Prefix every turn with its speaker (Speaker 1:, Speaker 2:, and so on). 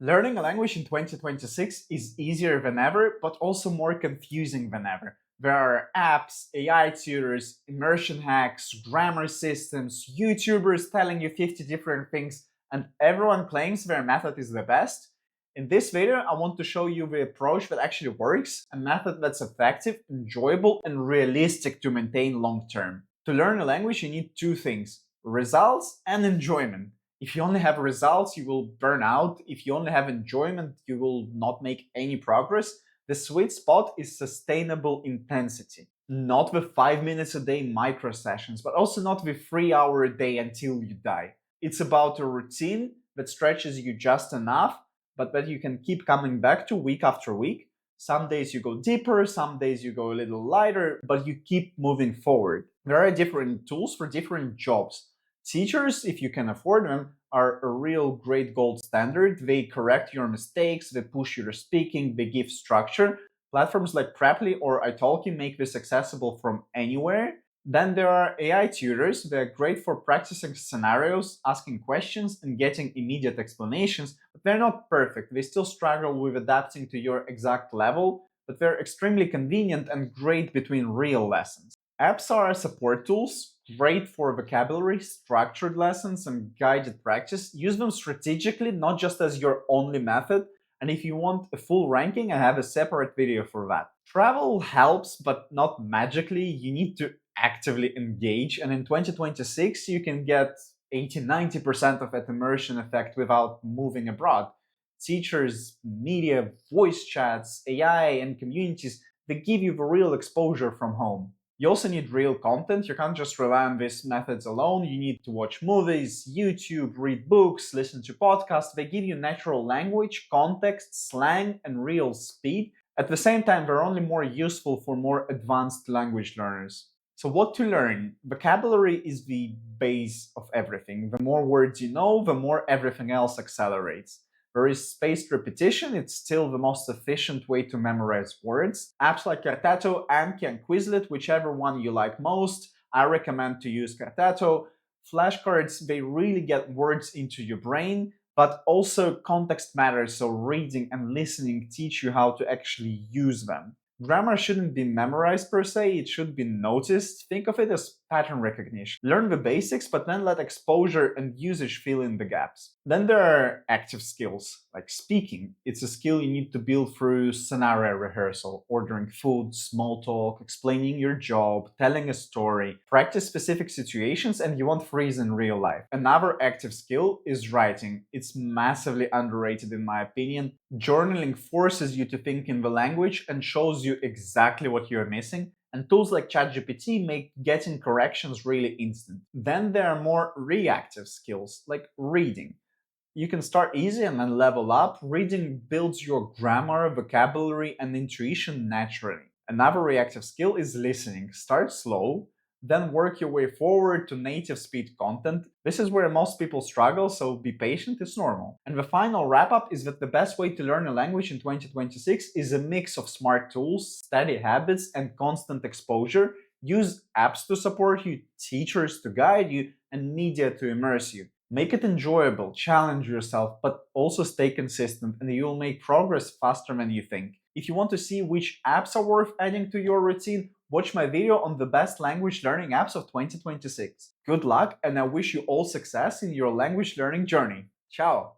Speaker 1: Learning a language in 2026 is easier than ever, but also more confusing than ever. There are apps, AI tutors, immersion hacks, grammar systems, YouTubers telling you 50 different things, and everyone claims their method is the best. In this video, I want to show you the approach that actually works, a method that's effective, enjoyable, and realistic to maintain long term. To learn a language, you need two things: results and enjoyment. If you only have results, you will burn out. If you only have enjoyment, you will not make any progress. The sweet spot is sustainable intensity. Not the 5 minutes a day micro sessions, but also not the 3 hour a day until you die. It's about a routine that stretches you just enough, but that you can keep coming back to week after week. Some days you go deeper, some days you go a little lighter, but you keep moving forward. There are different tools for different jobs. Teachers, if you can afford them, are a real great gold standard. They correct your mistakes, they push your speaking, they give structure. Platforms like Preply or Italki make this accessible from anywhere. Then there are AI tutors. They're great for practicing scenarios, asking questions, and getting immediate explanations, but they're not perfect. They still struggle with adapting to your exact level, but they're extremely convenient and great between real lessons. Apps are support tools, great for vocabulary, structured lessons, and guided practice. Use them strategically, not just as your only method. And if you want a full ranking, I have a separate video for that. Travel helps, but not magically. You need to actively engage. And in 2026, you can get 80-90% of that immersion effect without moving abroad. Teachers, media, voice chats, AI, and communities, they give you the real exposure from home. You also need real content. You can't just rely on these methods alone. You need to watch movies, YouTube, read books, listen to podcasts. They give you natural language, context, slang, and real speed. At the same time, they're only more useful for more advanced language learners. So, what to learn? Vocabulary is the base of everything. The more words you know, the more everything else accelerates. There is spaced repetition. It's still the most efficient way to memorize words. Apps like KARTETO, Anki, and Quizlet, whichever one you like most, I recommend to use KARTETO. Flashcards, they really get words into your brain, but also context matters, so reading and listening teach you how to actually use them. Grammar shouldn't be memorized per se, it should be noticed. Think of it as pattern recognition. Learn the basics, but then let exposure and usage fill in the gaps. Then there are active skills, like speaking. It's a skill you need to build through scenario rehearsal, ordering food, small talk, explaining your job, telling a story. Practice specific situations and you won't freeze in real life. Another active skill is writing. It's massively underrated in my opinion. Journaling forces you to think in the language and shows you exactly what you're missing, and tools like ChatGPT make getting corrections really instant. Then there are more reactive skills, like reading. You can start easy and then level up. Reading builds your grammar, vocabulary, and intuition naturally. Another reactive skill is listening. Start slow, then work your way forward to native speed content. This is where most people struggle, so be patient, it's normal. And the final wrap up is that the best way to learn a language in 2026 is a mix of smart tools, steady habits, and constant exposure. Use apps to support you, teachers to guide you, and media to immerse you. Make it enjoyable, challenge yourself, but also stay consistent, and you'll make progress faster than you think. If you want to see which apps are worth adding to your routine, watch my video on the best language learning apps of 2026. Good luck, and I wish you all success in your language learning journey. Ciao!